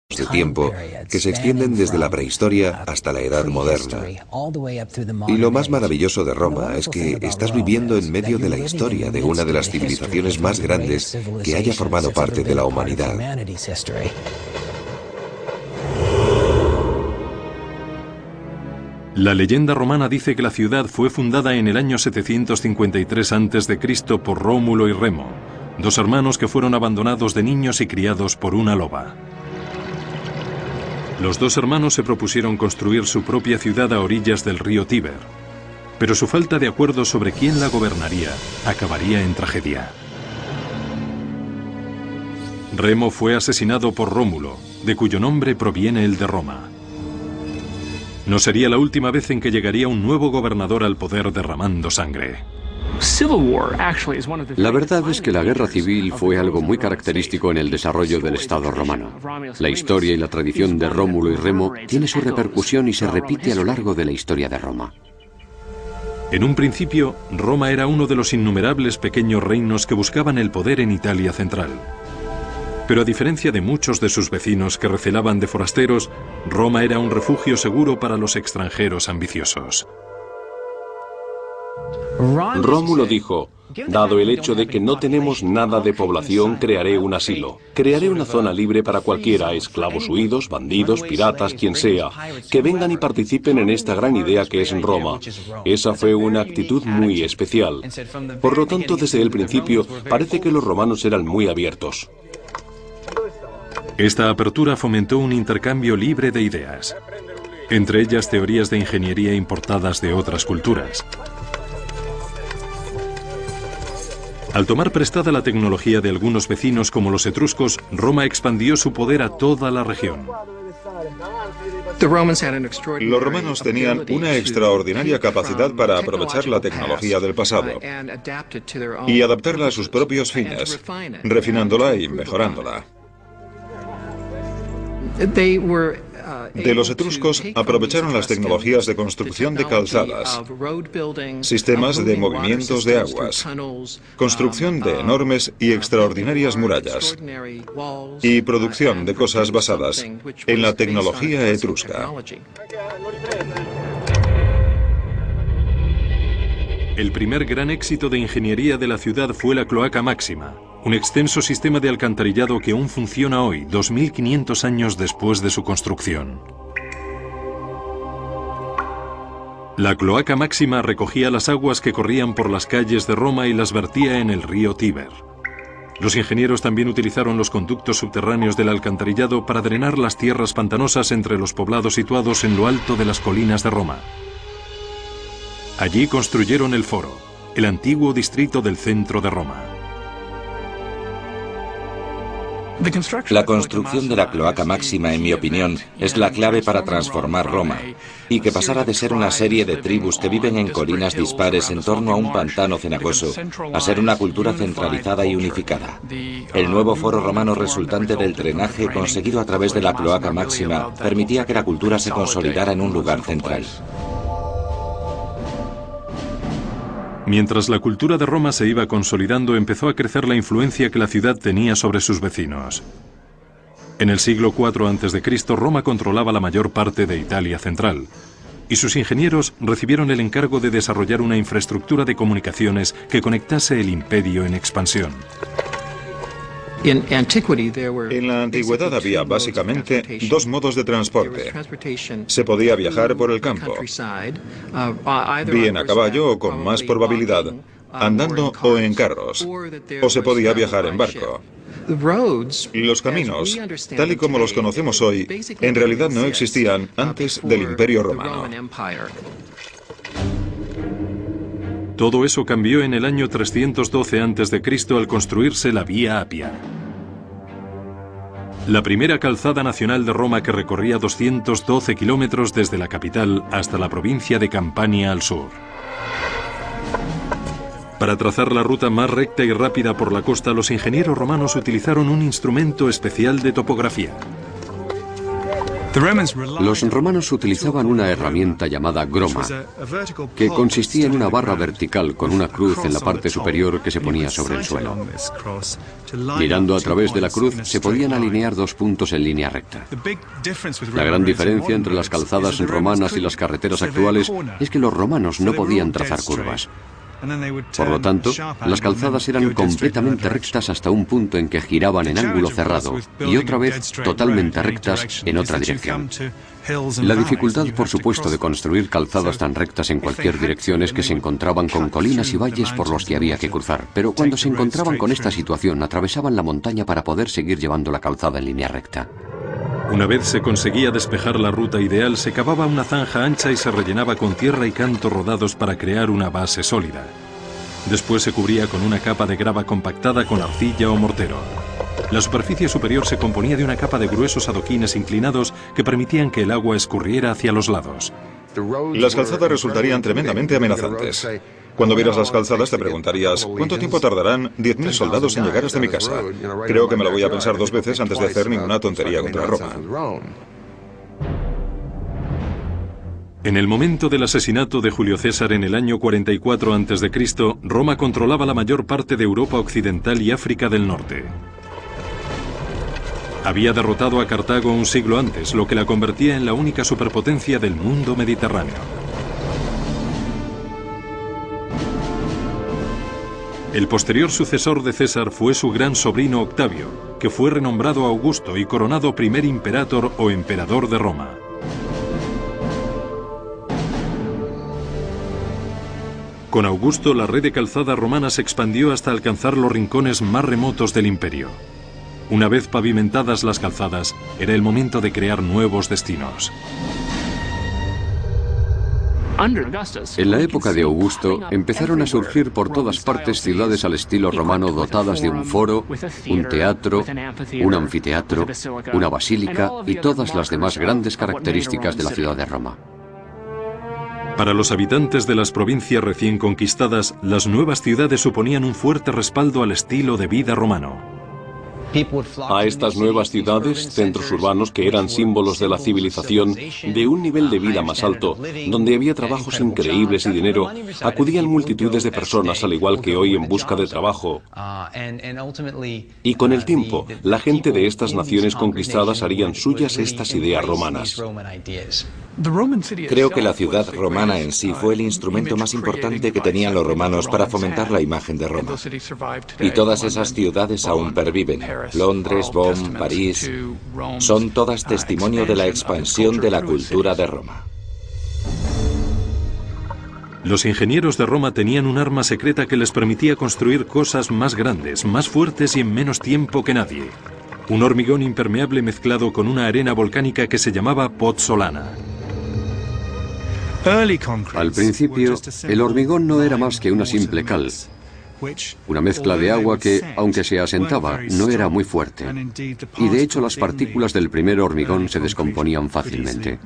de tiempo que se extienden desde la prehistoria hasta la edad moderna. Y lo más maravilloso de Roma es que estás viviendo en medio de la historia de una de las civilizaciones más grandes que haya formado parte de la humanidad. La leyenda romana dice que la ciudad fue fundada en el año 753 a.C. por Rómulo y Remo, dos hermanos que fueron abandonados de niños y criados por una loba. Los dos hermanos se propusieron construir su propia ciudad a orillas del río Tíber, pero su falta de acuerdo sobre quién la gobernaría acabaría en tragedia. Remo fue asesinado por Rómulo, de cuyo nombre proviene el de Roma. No sería la última vez en que llegaría un nuevo gobernador al poder derramando sangre. La verdad es que la guerra civil fue algo muy característico en el desarrollo del Estado romano. La historia y la tradición de Rómulo y Remo tiene su repercusión y se repite a lo largo de la historia de Roma. En un principio, Roma era uno de los innumerables pequeños reinos que buscaban el poder en Italia central. Pero a diferencia de muchos de sus vecinos que recelaban de forasteros, Roma era un refugio seguro para los extranjeros ambiciosos. Rómulo dijo: dado el hecho de que no tenemos nada de población, crearé un asilo. Crearé una zona libre para cualquiera, esclavos huidos, bandidos, piratas, quien sea, que vengan y participen en esta gran idea que es Roma. Esa fue una actitud muy especial. Por lo tanto, desde el principio, parece que los romanos eran muy abiertos. Esta apertura fomentó un intercambio libre de ideas, entre ellas teorías de ingeniería importadas de otras culturas. Al tomar prestada la tecnología de algunos vecinos como los etruscos, Roma expandió su poder a toda la región. Los romanos tenían una extraordinaria capacidad para aprovechar la tecnología del pasado y adaptarla a sus propios fines, refinándola y mejorándola. De los etruscos aprovecharon las tecnologías de construcción de calzadas, sistemas de movimientos de aguas, construcción de enormes y extraordinarias murallas y producción de cosas basadas en la tecnología etrusca. El primer gran éxito de ingeniería de la ciudad fue la Cloaca Máxima, un extenso sistema de alcantarillado que aún funciona hoy, 2500 años después de su construcción. La Cloaca Máxima recogía las aguas que corrían por las calles de Roma y las vertía en el río Tíber. Los ingenieros también utilizaron los conductos subterráneos del alcantarillado para drenar las tierras pantanosas entre los poblados situados en lo alto de las colinas de Roma. Allí construyeron el Foro, el antiguo distrito del centro de Roma. La construcción de la Cloaca Máxima, en mi opinión, es la clave para transformar Roma, y que pasara de ser una serie de tribus que viven en colinas dispares en torno a un pantano cenagoso, a ser una cultura centralizada y unificada. El nuevo foro romano resultante del drenaje conseguido a través de la Cloaca Máxima permitía que la cultura se consolidara en un lugar central. Mientras la cultura de Roma se iba consolidando, empezó a crecer la influencia que la ciudad tenía sobre sus vecinos. En el siglo IV a.C., Roma controlaba la mayor parte de Italia central, y sus ingenieros recibieron el encargo de desarrollar una infraestructura de comunicaciones que conectase el imperio en expansión. En la antigüedad había básicamente dos modos de transporte. Se podía viajar por el campo, bien a caballo o con más probabilidad, andando o en carros, o se podía viajar en barco. Los caminos, tal y como los conocemos hoy, en realidad no existían antes del Imperio Romano. Todo eso cambió en el año 312 a.C. al construirse la Vía Apia, la primera calzada nacional de Roma que recorría 212 kilómetros desde la capital hasta la provincia de Campania al sur. Para trazar la ruta más recta y rápida por la costa, los ingenieros romanos utilizaron un instrumento especial de topografía. Los romanos utilizaban una herramienta llamada groma, que consistía en una barra vertical con una cruz en la parte superior que se ponía sobre el suelo. Mirando a través de la cruz se podían alinear dos puntos en línea recta. La gran diferencia entre las calzadas romanas y las carreteras actuales es que los romanos no podían trazar curvas. Por lo tanto, las calzadas eran completamente rectas hasta un punto en que giraban en ángulo cerrado y otra vez totalmente rectas en otra dirección. La dificultad, por supuesto, de construir calzadas tan rectas en cualquier dirección es que se encontraban con colinas y valles por los que había que cruzar, pero cuando se encontraban con esta situación, atravesaban la montaña para poder seguir llevando la calzada en línea recta. Una vez se conseguía despejar la ruta ideal, se cavaba una zanja ancha y se rellenaba con tierra y cantos rodados para crear una base sólida. Después se cubría con una capa de grava compactada con arcilla o mortero. La superficie superior se componía de una capa de gruesos adoquines inclinados que permitían que el agua escurriera hacia los lados. Las calzadas resultarían tremendamente amenazantes. Cuando vieras las calzadas te preguntarías, ¿cuánto tiempo tardarán 10.000 soldados en llegar hasta mi casa? Creo que me lo voy a pensar dos veces antes de hacer ninguna tontería contra Roma. En el momento del asesinato de Julio César en el año 44 a.C., Roma controlaba la mayor parte de Europa occidental y África del Norte. Había derrotado a Cartago un siglo antes, lo que la convertía en la única superpotencia del mundo mediterráneo. El posterior sucesor de César fue su gran sobrino Octavio, que fue renombrado Augusto y coronado primer imperator o emperador de Roma. Con Augusto, la red de calzada romana se expandió hasta alcanzar los rincones más remotos del imperio. Una vez pavimentadas las calzadas, era el momento de crear nuevos destinos. En la época de Augusto empezaron a surgir por todas partes ciudades al estilo romano dotadas de un foro, un teatro, un anfiteatro, una basílica y todas las demás grandes características de la ciudad de Roma. Para los habitantes de las provincias recién conquistadas, las nuevas ciudades suponían un fuerte respaldo al estilo de vida romano. A estas nuevas ciudades, centros urbanos que eran símbolos de la civilización, de un nivel de vida más alto, donde había trabajos increíbles y dinero, acudían multitudes de personas al igual que hoy en busca de trabajo. Y con el tiempo, la gente de estas naciones conquistadas harían suyas estas ideas romanas. Creo que la ciudad romana en sí fue el instrumento más importante que tenían los romanos para fomentar la imagen de Roma. Y todas esas ciudades aún perviven. Londres, Bonn, París, son todas testimonio de la expansión de la cultura de Roma. Los ingenieros de Roma tenían un arma secreta que les permitía construir cosas más grandes, más fuertes y en menos tiempo que nadie. Un hormigón impermeable mezclado con una arena volcánica que se llamaba pozzolana. Al principio, el hormigón no era más que una simple cal, una mezcla de agua que, aunque se asentaba, no era muy fuerte. Y de hecho las partículas del primer hormigón se descomponían fácilmente.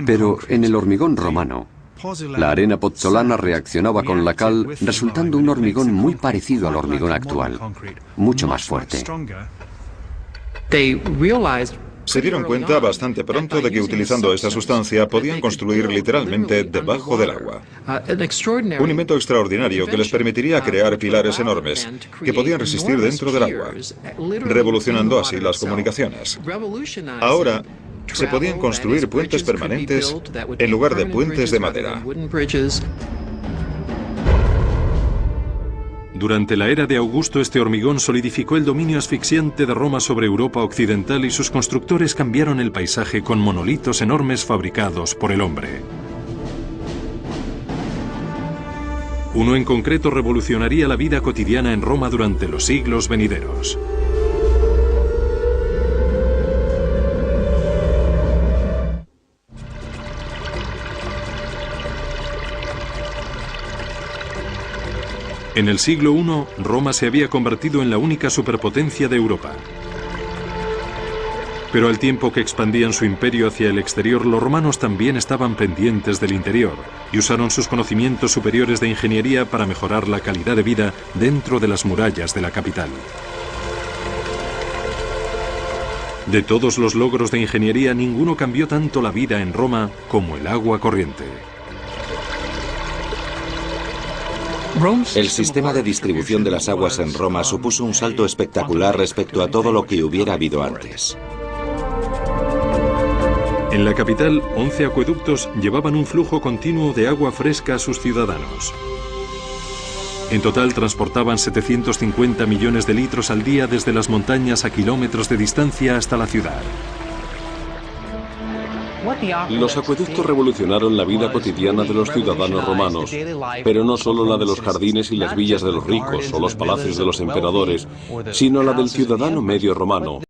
Pero en el hormigón romano, la arena pozzolana reaccionaba con la cal, resultando un hormigón muy parecido al hormigón actual, mucho más fuerte. Se dieron cuenta bastante pronto de que utilizando esta sustancia podían construir literalmente debajo del agua. Un invento extraordinario que les permitiría crear pilares enormes que podían resistir dentro del agua, revolucionando así las comunicaciones. Ahora, se podían construir puentes permanentes en lugar de puentes de madera. Durante la era de Augusto, este hormigón solidificó el dominio asfixiante de Roma sobre Europa occidental y sus constructores cambiaron el paisaje con monolitos enormes fabricados por el hombre. Uno en concreto revolucionaría la vida cotidiana en Roma durante los siglos venideros. En el siglo I, Roma se había convertido en la única superpotencia de Europa. Pero al tiempo que expandían su imperio hacia el exterior, los romanos también estaban pendientes del interior y usaron sus conocimientos superiores de ingeniería para mejorar la calidad de vida dentro de las murallas de la capital. De todos los logros de ingeniería, ninguno cambió tanto la vida en Roma como el agua corriente. El sistema de distribución de las aguas en Roma supuso un salto espectacular respecto a todo lo que hubiera habido antes. En la capital, 11 acueductos llevaban un flujo continuo de agua fresca a sus ciudadanos. En total transportaban 750 millones de litros al día desde las montañas a kilómetros de distancia hasta la ciudad. Los acueductos revolucionaron la vida cotidiana de los ciudadanos romanos, pero no solo la de los jardines y las villas de los ricos o los palacios de los emperadores, sino la del ciudadano medio romano.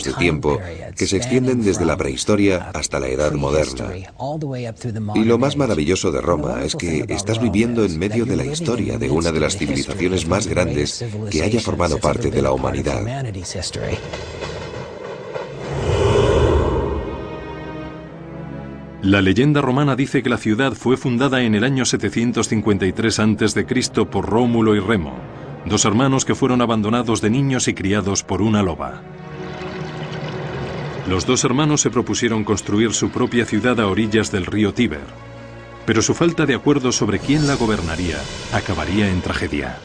De tiempo que se extienden desde la prehistoria hasta la edad moderna. Y lo más maravilloso de Roma es que estás viviendo en medio de la historia de una de las civilizaciones más grandes que haya formado parte de la humanidad. La leyenda romana dice que la ciudad fue fundada en el año 753 a.C. por Rómulo y Remo, dos hermanos que fueron abandonados de niños y criados por una loba. Los dos hermanos se propusieron construir su propia ciudad a orillas del río Tíber, pero su falta de acuerdo sobre quién la gobernaría acabaría en tragedia.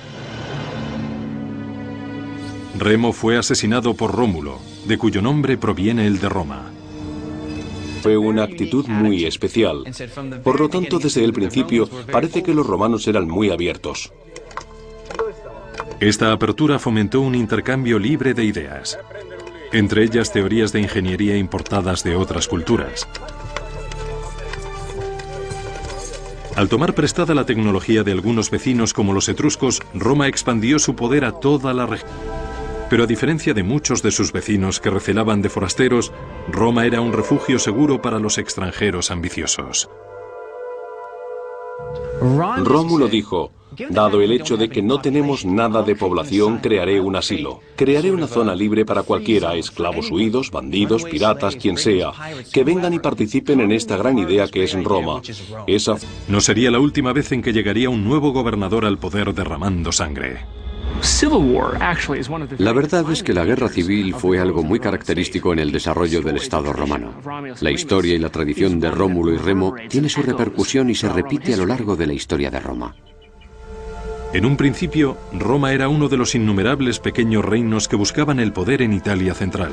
Remo fue asesinado por Rómulo, de cuyo nombre proviene el de Roma. Fue una actitud muy especial. Por lo tanto, desde el principio, parece que los romanos eran muy abiertos. Esta apertura fomentó un intercambio libre de ideas, entre ellas teorías de ingeniería importadas de otras culturas. Al tomar prestada la tecnología de algunos vecinos como los etruscos, Roma expandió su poder a toda la región. Pero a diferencia de muchos de sus vecinos que recelaban de forasteros, Roma era un refugio seguro para los extranjeros ambiciosos. Rómulo dijo: dado el hecho de que no tenemos nada de población, crearé un asilo. Crearé una zona libre para cualquiera, esclavos huidos, bandidos, piratas, quien sea, que vengan y participen en esta gran idea que es Roma. Esa no sería la última vez en que llegaría un nuevo gobernador al poder derramando sangre. La verdad es que la guerra civil fue algo muy característico en el desarrollo del Estado romano. La historia y la tradición de Rómulo y Remo tiene su repercusión y se repite a lo largo de la historia de Roma. En un principio, Roma era uno de los innumerables pequeños reinos que buscaban el poder en Italia central.